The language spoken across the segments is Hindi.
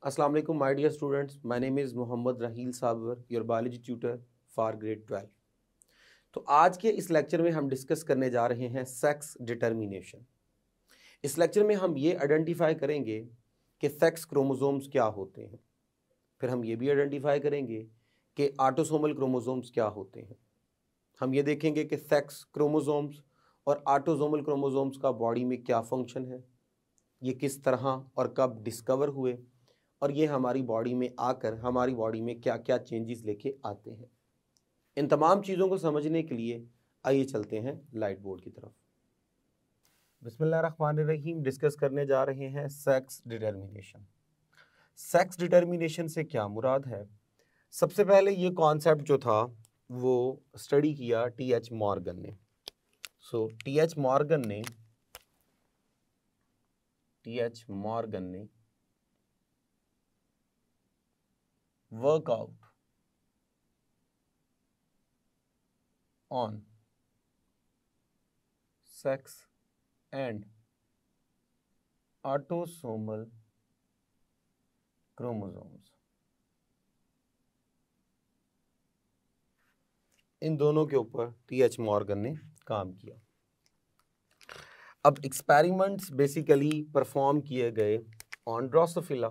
Assalamu alaikum, my dear students. My name is Mohammad Raheel Sabwar, your biology tutor for grade 12. तो आज के इस लेक्चर में हम डिस्कस करने जा रहे हैं सेक्स डिटर्मिनेशन। इस लेक्चर में हम ये आइडेंटिफाई करेंगे कि सेक्स क्रोमोसोम्स क्या होते हैं। फिर हम ये भी आइडेंटिफाई करेंगे कि ऑटोसोमल क्रोमोसोम्स क्या होते हैं। हम ये देखेंगे कि सेक्स क्रोमोसोम्स और ऑटोसोमल क्रोमोसोम्स का बॉडी में क्या फंक्शन है, ये किस तरह और कब डिस्कवर हुए और ये हमारी बॉडी में आकर हमारी बॉडी में क्या क्या चेंजेस लेके आते हैं। इन तमाम चीज़ों को समझने के लिए आइए चलते हैं लाइट बोर्ड की तरफ। बिस्मिल्लाहिर्रहमानिर्रहीम। डिस्कस करने जा रहे हैं सेक्स डिटर्मिनेशन। सेक्स डिटर्मिनेशन से क्या मुराद है? सबसे पहले ये कॉन्सेप्ट जो था वो स्टडी किया टी.एच. मॉर्गन ने। टी.एच. मॉर्गन ने workout on sex and autosomal chromosomes। इन दोनों के ऊपर टी.एच. मॉर्गन ने काम किया। अब एक्सपेरिमेंट्स बेसिकली परफॉर्म किए गए ऑन ड्रोसोफिला,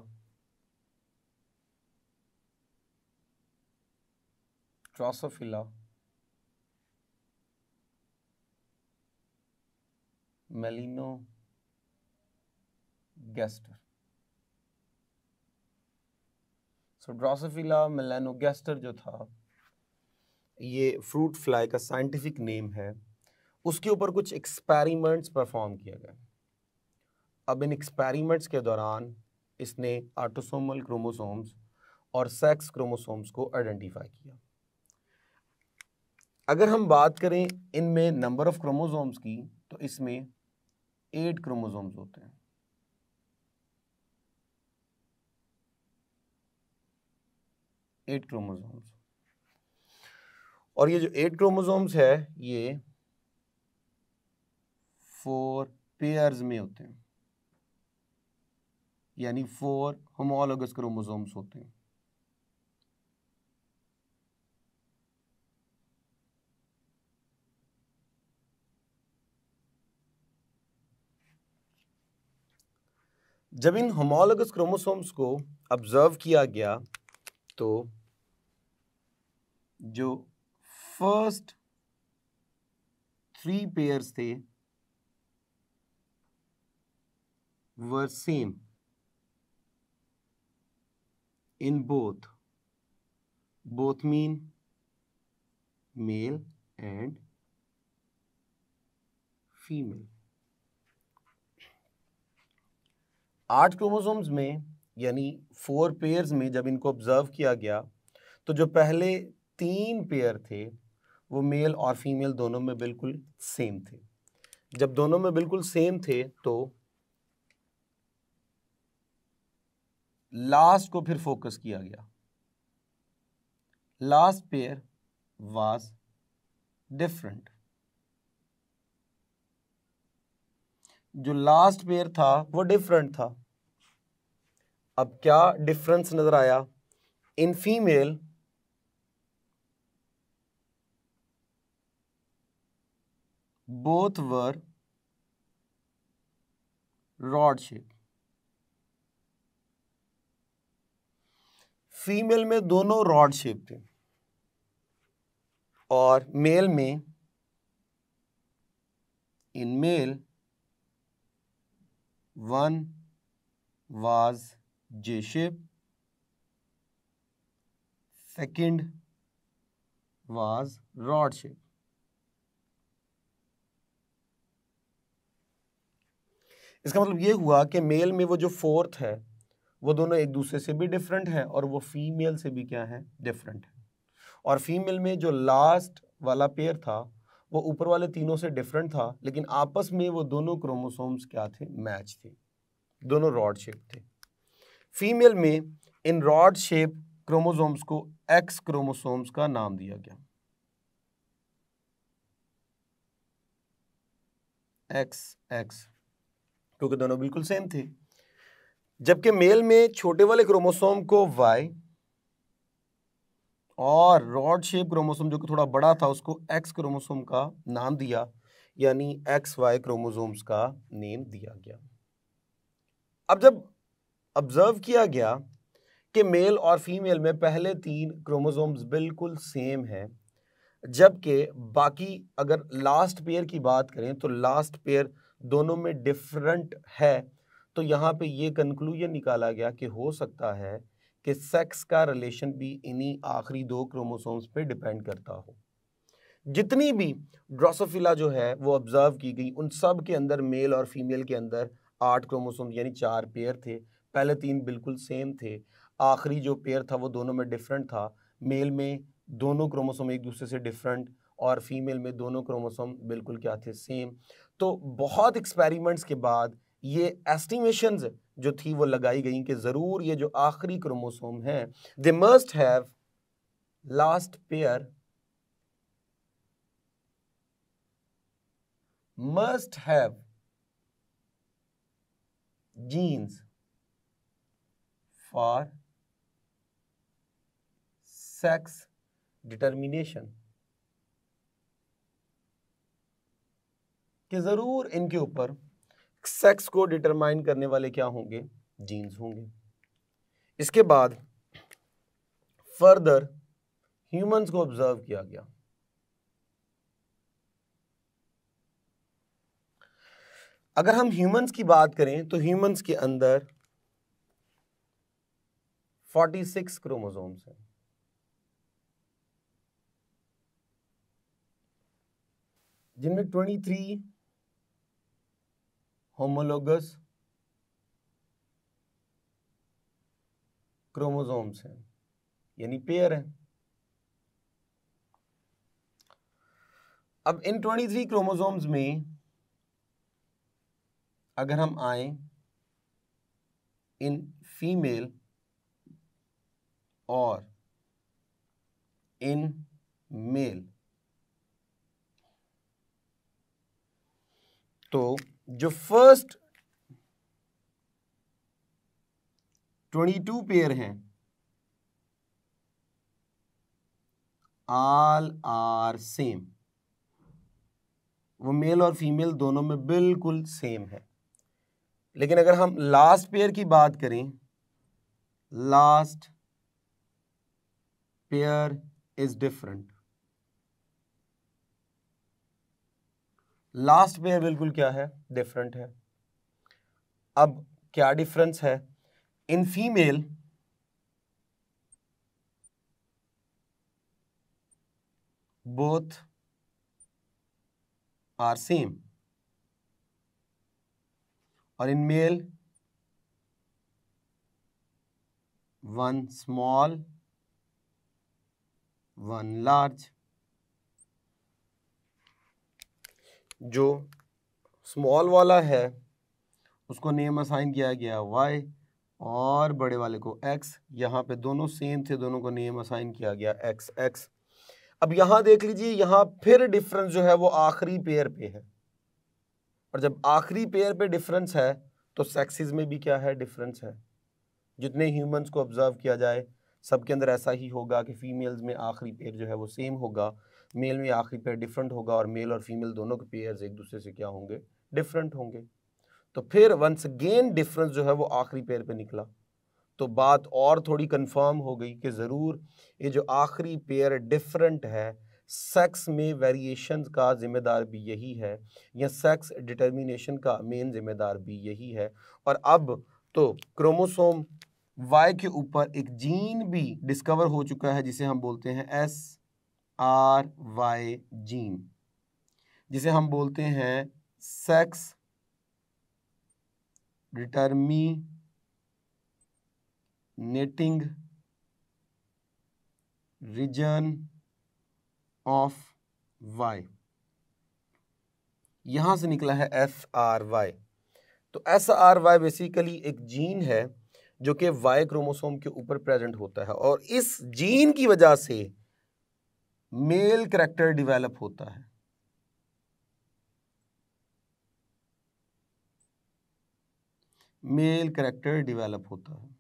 मेलिनोगैस्टर। ड्रोसोफिला मेलिनोगैस्टर जो था ये फ्रूट फ्लाई का साइंटिफिक नेम है। उसके ऊपर कुछ एक्सपेरिमेंट्स परफॉर्म किए गए। अब इन एक्सपेरिमेंट्स के दौरान इसने ऑटोसोमल क्रोमोसोम्स और सेक्स क्रोमोसोम्स को आइडेंटिफाई किया। अगर हम बात करें इनमें नंबर ऑफ क्रोमोसोम्स की, तो इसमें 8 क्रोमोसोम्स होते हैं। 8 क्रोमोसोम्स। और ये जो 8 क्रोमोसोम्स है ये 4 पेयर्स में होते हैं, यानी 4 होमोलोगस क्रोमोसोम्स होते हैं। जब इन होमोलोगस क्रोमोसोम्स को ऑब्जर्व किया गया तो जो फर्स्ट 3 पेयर्स थे वर same in both mean male and female. 8 chromosomes में यानी 4 पेयर्स में जब इनको ऑब्जर्व किया गया तो जो पहले 3 पेयर थे वो मेल और फीमेल दोनों में बिल्कुल सेम थे। जब दोनों में बिल्कुल सेम थे तो लास्ट को फिर फोकस किया गया। Last pair was different. जो लास्ट पेयर था वो डिफरेंट था। अब क्या डिफरेंस नजर आया? In female both were rod shape. Female में दोनों रॉड शेप थे और मेल में, in male one was J shape, second was rod shape. इसका मतलब ये हुआ कि मेल में वो जो फोर्थ है वो दोनों एक दूसरे से भी डिफरेंट है और वो फीमेल से भी क्या है, डिफरेंट है। और फीमेल में जो लास्ट वाला पेयर था वो ऊपर वाले तीनों से डिफरेंट था, लेकिन आपस में वो दोनों क्रोमोसोम्स क्या थे, मैच थे, दोनों रॉड शेप थे। फीमेल में इन रॉड शेप क्रोमोसोम्स को एक्स क्रोमोसोम्स का नाम दिया गया। एक्स क्योंकि दोनों बिल्कुल सेम थे। जबकि मेल में छोटे वाले क्रोमोसोम को Y और रॉड शेप क्रोमोसोम जो कि थोड़ा बड़ा था उसको X क्रोमोसोम का नाम दिया, यानी XY क्रोमोसोम्स का नेम दिया गया। अब जब ऑब्जर्व किया गया कि मेल और फीमेल में पहले 3 क्रोमोसोम्स बिल्कुल सेम हैं, जबकि बाकी अगर लास्ट पेयर की बात करें तो लास्ट पेयर दोनों में डिफरेंट है, तो यहाँ पे ये कंक्लूजन निकाला गया कि हो सकता है कि सेक्स का रिलेशन भी इन्हीं आखिरी 2 क्रोमोसोम्स पे डिपेंड करता हो। जितनी भी ड्रोसोफिला जो है वो ऑब्जर्व की गई, उन सब के अंदर मेल और फीमेल के अंदर 8 क्रोमोसोम यानी 4 पेयर थे। पहले 3 बिल्कुल सेम थे, आखिरी जो पेयर था वो दोनों में डिफरेंट था। मेल में दोनों क्रोमोसोम एक दूसरे से डिफरेंट और फीमेल में दोनों क्रोमोसोम बिल्कुल क्या थे, सेम। तो बहुत एक्सपेरिमेंट्स के बाद ये एस्टिमेशंस जो थी वो लगाई गई कि ज़रूर ये जो आखिरी क्रोमोसोम है they must have last pair must have genes for sex determination, कि जरूर इनके ऊपर सेक्स को डिटरमाइन करने वाले क्या होंगे, जीन्स होंगे। इसके बाद फर्दर ह्यूमंस को ऑब्जर्व किया गया। अगर हम ह्यूमंस की बात करें तो ह्यूमंस के अंदर 46 क्रोमोसोम्स हैं, जिनमें 23 होमोलोगस क्रोमोसोम्स हैं, यानी पेयर हैं। अब इन 23 क्रोमोसोम्स में अगर हम आए इन फीमेल और इन मेल, तो जो फर्स्ट 22 पेयर हैं ऑल आर सेम, वो मेल और फीमेल दोनों में बिल्कुल सेम है। लेकिन अगर हम लास्ट पेयर की बात करें, last pair is different. Last pair बिल्कुल क्या है, डिफरेंट है। अब क्या डिफरेंस है, in female both are same और in male one small one large. जो स्मॉल वाला है उसको नेम असाइन किया गया y और बड़े वाले को x। यहाँ पे दोनों सेम थे, दोनों को नेम असाइन किया गया x। अब यहाँ देख लीजिए, यहाँ फिर डिफरेंस जो है वो आखिरी पेयर पे है, और जब आखिरी पेयर पे डिफरेंस है तो सेक्सेस में भी क्या है, डिफरेंस है। जितने ह्यूमंस को ऑब्जर्व किया जाए सबके अंदर ऐसा ही होगा कि फीमेल्स में आखिरी पेयर जो है वो सेम होगा, मेल में आखिरी पेयर डिफरेंट होगा, और मेल और फीमेल दोनों के पेयर्स एक दूसरे से क्या होंगे, डिफरेंट होंगे। तो फिर वंस अगेन डिफरेंस जो है वो आखिरी पेयर पे निकला, तो बात और थोड़ी कंफर्म हो गई कि ज़रूर ये जो आखिरी पेयर डिफरेंट है, सेक्स में वेरिएशन का जिम्मेदार भी यही है, या सेक्स डिटर्मिनेशन का मेन जिम्मेदार भी यही है। और अब तो क्रोमोसोम Y के ऊपर एक जीन भी डिस्कवर हो चुका है जिसे हम बोलते हैं SRY जीन, जिसे हम बोलते हैं sex determining reason of Y। यहां से निकला है SRY। तो SRY बेसिकली एक जीन है जो कि Y क्रोमोसोम के ऊपर प्रेजेंट होता है, और इस जीन की वजह से मेल कैरेक्टर डेवलप होता है। मेल कैरेक्टर डेवलप होता है।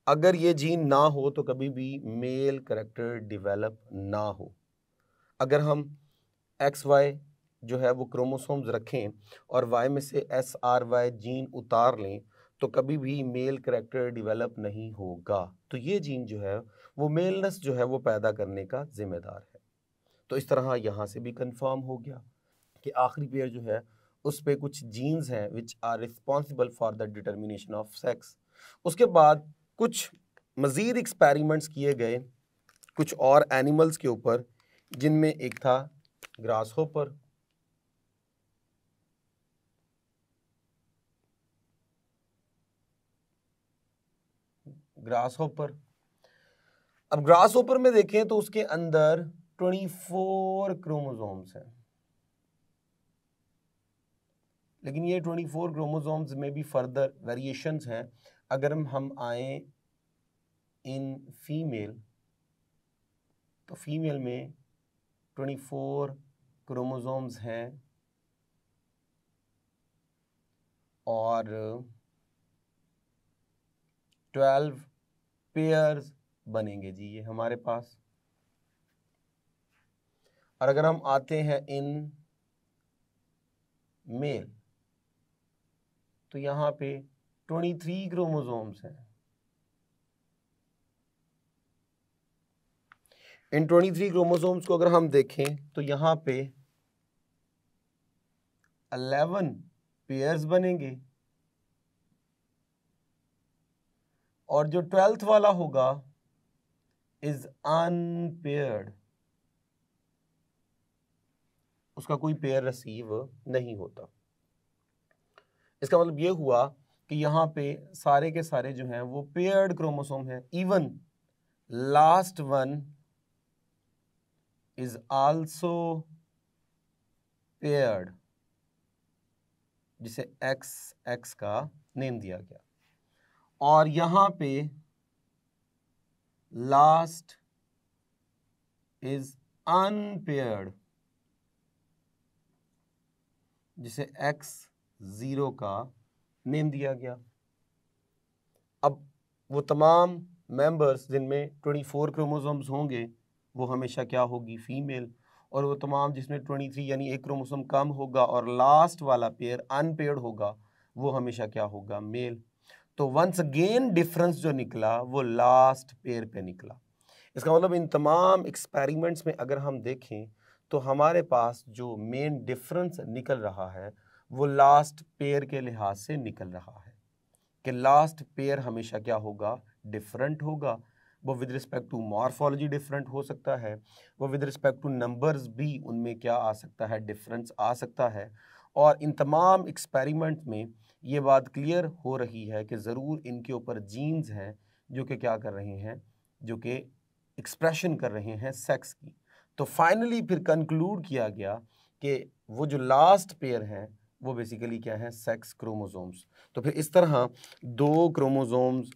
अगर ये जीन ना हो तो कभी भी मेल कैरेक्टर डेवलप ना हो। अगर हम XY जो है वो क्रोमोसोम्स रखें और Y में से SRY जीन उतार लें तो कभी भी मेल कैरेक्टर डेवलप नहीं होगा। तो ये जीन जो है वो मेलनेस जो है वो पैदा करने का जिम्मेदार है। तो इस तरह यहाँ से भी कंफर्म हो गया कि आखिरी पेयर जो है उस पे कुछ जीन्स हैं which are responsible for the determination of sex. उसके बाद कुछ मज़ीद एक्सपेरिमेंट्स किए गए कुछ और एनिमल्स के ऊपर, जिनमें एक था ग्रास होपर। ग्रास होपर, अब ग्रास होपर में देखें तो उसके अंदर 24 क्रोमोसोम्स हैं, लेकिन ये 24 क्रोमोसोम्स में भी फर्दर वेरिएशंस हैं। अगर हम आए इन फीमेल तो फीमेल में 24 क्रोमोसोम्स हैं और 12 पेयर्स बनेंगे जी ये हमारे पास। और अगर हम आते हैं इन मेल तो यहाँ पे 23 क्रोमोसोम्स हैं। इन 23 क्रोमोसोम्स को अगर हम देखें तो यहाँ पे 11 पेयर्स बनेंगे और जो 12th वाला होगा इज अनपेयर्ड, उसका कोई पेयर रिसीव नहीं होता। इसका मतलब ये हुआ कि यहाँ पे सारे के सारे जो हैं वो पेयर्ड क्रोमोसोम हैं। Even last one is also paired, जिसे XX का नेम दिया गया। और यहाँ पे लास्ट इज अनपेयर्ड, जिसे X0 का नेम दिया गया। अब वो तमाम मेंबर्स जिनमें 24 क्रोमोसोम्स होंगे वो हमेशा क्या होगी, फीमेल। और वो तमाम जिसमें 23 यानी एक क्रोमोसोम कम होगा और लास्ट वाला पेयर अनपेयर्ड होगा वो हमेशा क्या होगा, मेल। तो वंस अगेन डिफरेंस जो निकला वो लास्ट पेयर पे निकला। इसका मतलब इन तमाम एक्सपेरिमेंट्स में अगर हम देखें तो हमारे पास जो मेन डिफरेंस निकल रहा है वो लास्ट पेयर के लिहाज से निकल रहा है कि लास्ट पेयर हमेशा क्या होगा, डिफरेंट होगा। वो with respect to morphology different हो सकता है, वो विद रिस्पेक्ट टू नंबर्स भी उनमें क्या आ सकता है, डिफरेंस आ सकता है। और इन तमाम एक्सपेरिमेंट में ये बात क्लियर हो रही है कि ज़रूर इनके ऊपर जीन्स हैं जो कि क्या कर रहे हैं, जो कि एक्सप्रेशन कर रहे हैं सेक्स की। तो फाइनली फिर कंक्लूड किया गया कि वो जो लास्ट पेयर हैं वो बेसिकली क्या है, सेक्स क्रोमोसोम्स। तो फिर इस तरह दो क्रोमोसोम्स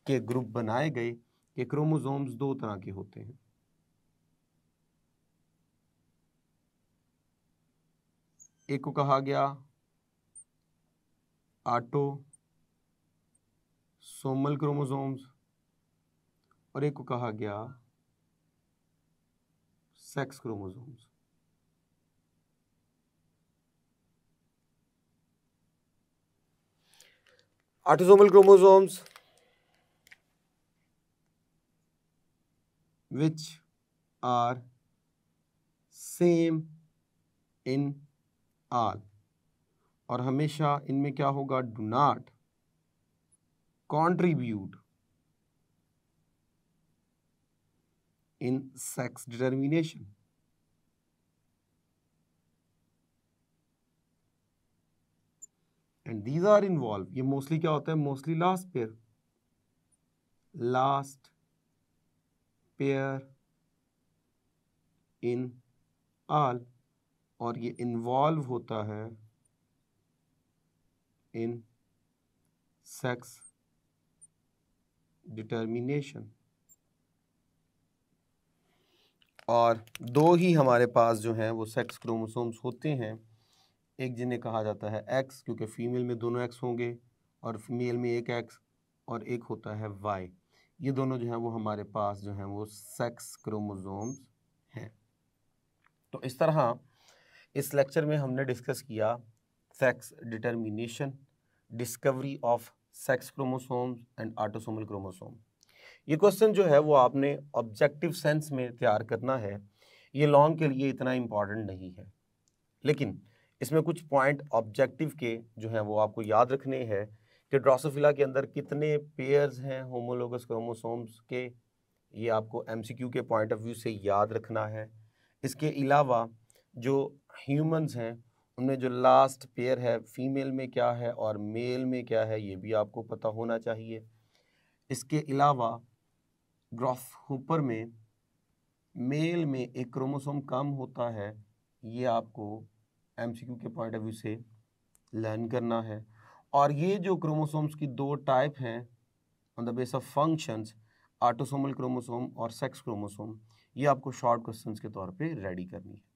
के ग्रुप बनाए गए कि क्रोमोसोम्स दो तरह के होते हैं। एक को कहा गया ऑटोसोमल क्रोमोसोम्स और एक को कहा गया sex chromosomes. Autosomal chromosomes which are same in all, और हमेशा इनमें क्या होगा, do not contribute in sex determination। and these are involved, ये मोस्टली क्या होता है, mostly last pair in all, और ये इन्वॉल्व होता है इन सेक्स डिटर्मिनेशन। और दो ही हमारे पास जो हैं वो सेक्स क्रोमोसोम्स होते हैं, एक जिन्हें कहा जाता है X क्योंकि फीमेल में दोनों X होंगे, और फीमेल में एक एक्स और एक होता है वाई। ये दोनों जो हैं वो हमारे पास जो हैं वो सेक्स क्रोमोसोम्स हैं। तो इस तरह इस लेक्चर में हमने डिस्कस किया sex determination, discovery of sex chromosomes and autosomal chromosome. ये क्वेश्चन जो है वो आपने ऑब्जेक्टिव सेंस में तैयार करना है। ये लॉन्ग के लिए इतना इम्पॉर्टेंट नहीं है, लेकिन इसमें कुछ पॉइंट ऑब्जेक्टिव के जो हैं वो आपको याद रखने हैं कि ड्रोसोफिला के अंदर कितने पेयर्स हैं होमोलोगस क्रोमोसोम्स के, ये आपको एमसीक्यू के पॉइंट ऑफ व्यू से याद रखना है। इसके अलावा जो ह्यूमंस हैं उनमें जो लास्ट पेयर है फीमेल में क्या है और मेल में क्या है, ये भी आपको पता होना चाहिए। इसके अलावा ग्रासहॉपर में मेल में एक क्रोमोसोम कम होता है, ये आपको एमसीक्यू के पॉइंट ऑफ व्यू से लर्न करना है। और ये जो क्रोमोसोम्स की दो टाइप हैं on the base of functions, autosomal chromosome और सेक्स क्रोमोसोम, ये आपको शॉर्ट क्वेश्चंस के तौर पे रेडी करनी है।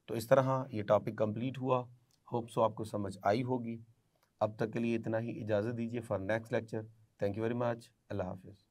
तो इस तरह ये टॉपिक कंप्लीट हुआ। होप सो आपको समझ आई होगी। अब तक के लिए इतना ही, इजाज़त दीजिए for next lecture. Thank you very much. अल्लाह हाफिज़।